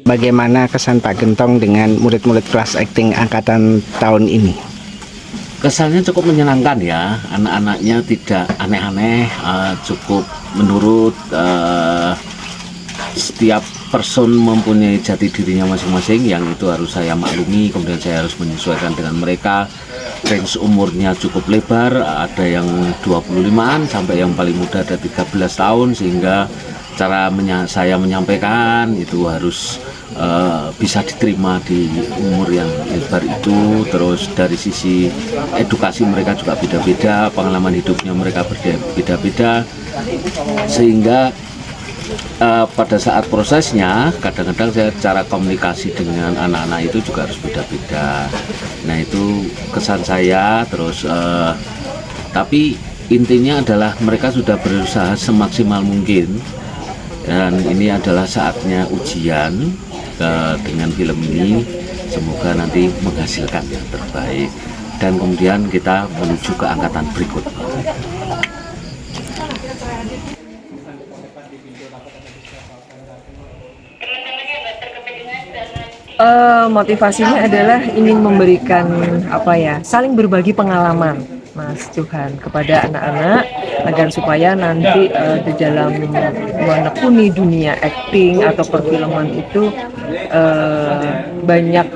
Bagaimana kesan Pak Gentong dengan murid-murid kelas akting angkatan tahun ini? Kesannya cukup menyenangkan ya, anak-anaknya tidak aneh-aneh, cukup menurut, setiap person mempunyai jati dirinya masing-masing yang itu harus saya maklumi, kemudian saya harus menyesuaikan dengan mereka. Range umurnya cukup lebar, ada yang 25-an sampai yang paling muda ada 13 tahun, sehingga cara saya menyampaikan itu harus bisa diterima di umur yang lebar itu. Terus dari sisi edukasi mereka juga beda-beda, pengalaman hidupnya mereka berbeda-beda, sehingga pada saat prosesnya kadang-kadang saya cara komunikasi dengan anak-anak itu juga harus beda-beda. Nah itu kesan saya. Terus tapi intinya adalah mereka sudah berusaha semaksimal mungkin, dan ini adalah saatnya ujian dengan film ini. Semoga nanti menghasilkan yang terbaik dan kemudian kita menuju ke angkatan berikutnya. Motivasinya adalah ingin memberikan saling berbagi pengalaman, Mas Johan, kepada anak-anak agar supaya nanti di dalam menekuni dunia akting atau perfilman itu banyak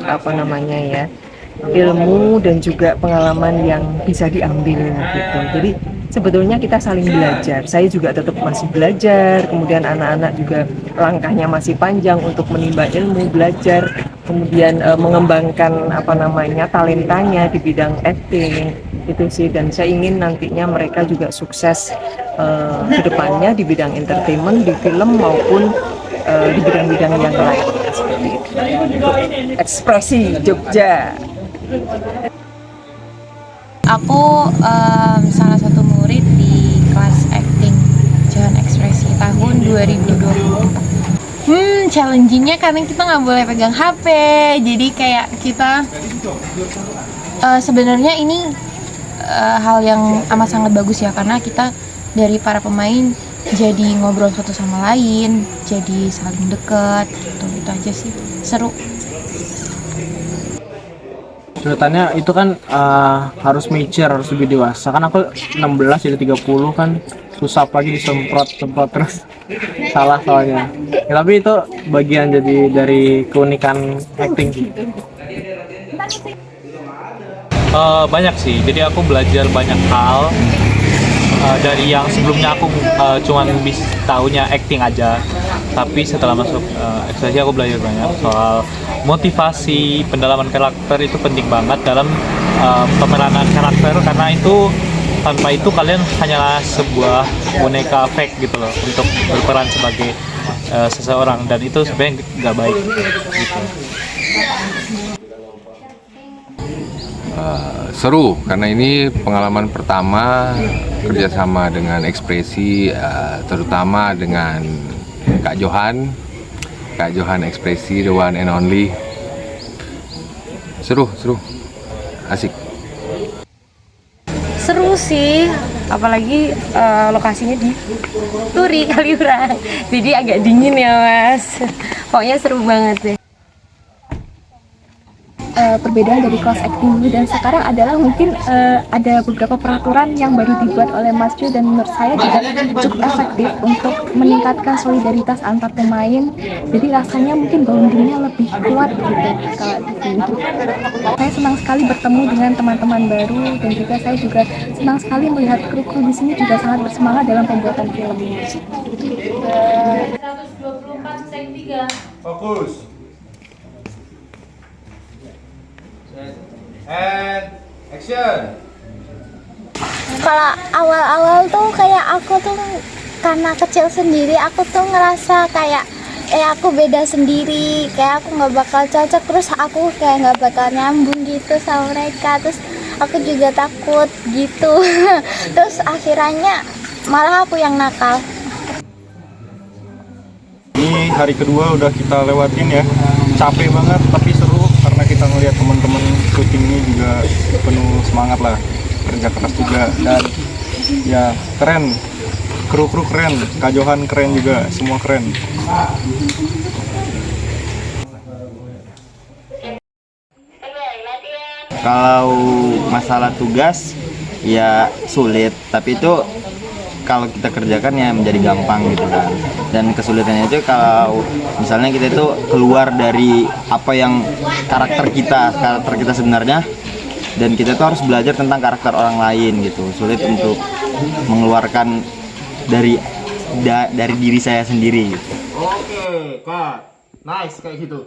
ilmu dan juga pengalaman yang bisa diambil gitu. Jadi sebetulnya kita saling belajar. Saya juga tetap masih belajar, kemudian anak-anak juga langkahnya masih panjang untuk menimba ilmu, belajar, kemudian mengembangkan talentanya di bidang acting itu sih. Dan saya ingin nantinya mereka juga sukses ke depannya di bidang entertainment, di film maupun di bidang-bidang yang lain seperti itu. Untuk ekspresi Jogja. Aku salah satu murid di kelas acting Jalan Ekspresi tahun 2020. Challengingnya karena kita nggak boleh pegang HP, jadi kayak kita sebenarnya ini hal yang amat sangat bagus ya, karena kita dari para pemain jadi ngobrol satu sama lain, jadi saling dekat gitu. Itu aja sih, seru. Ceritanya itu kan harus mature, harus lebih dewasa. Kan aku 16 jadi 30 kan susah lagi disemprot terus salah soalnya. Ya, tapi itu bagian jadi dari keunikan acting. Banyak sih. Jadi aku belajar banyak hal dari yang sebelumnya aku cuman bisa tahunya acting aja. Tapi setelah masuk ekspresi aku belajar banyak soal motivasi, pendalaman karakter. Itu penting banget dalam pemeranan karakter, karena itu tanpa itu kalian hanyalah sebuah boneka fake gitu loh untuk berperan sebagai seseorang, dan itu sebenarnya nggak baik gitu. Seru karena ini pengalaman pertama kerjasama dengan ekspresi, terutama dengan Kak Johan Ekspresi, the one and only. Seru, asik. Seru sih, apalagi lokasinya di Turi Kaliurang, jadi agak dingin ya Mas. Pokoknya seru banget deh. Perbedaan dari kelas acting dulu dan sekarang adalah mungkin ada beberapa peraturan yang baru dibuat oleh Mas Jo, dan menurut saya juga cukup efektif untuk meningkatkan solidaritas antar pemain. Jadi rasanya mungkin bondingnya lebih kuat gitu kalau di sini. Saya senang sekali bertemu dengan teman-teman baru, dan juga saya juga senang sekali melihat kru-kru di sini juga sangat bersemangat dalam pembuatan film ini. 124 sek 3. Fokus. And action. Kalau awal-awal tuh kayak aku tuh karena kecil sendiri, aku tuh ngerasa kayak aku beda sendiri, kayak aku nggak bakal cocok, terus aku kayak nggak bakal nyambung gitu sama mereka, terus aku juga takut gitu. Terus akhirnya malah aku yang nakal. Ini hari kedua udah kita lewatin ya, capek banget tapi seru karena kita ngelihat teman-teman syuting ini juga penuh semangat lah, kerja keras juga, dan ya keren, kru keren, Kak Johan keren juga, semua keren. Kalau masalah tugas ya sulit, tapi itu kalau kita kerjakan ya menjadi gampang gitu kan. Dan kesulitannya itu kalau misalnya kita itu keluar dari apa yang karakter kita sebenarnya, dan kita tuh harus belajar tentang karakter orang lain gitu. Sulit untuk mengeluarkan dari diri saya sendiri gitu. Oke, Kak. Nice kayak gitu.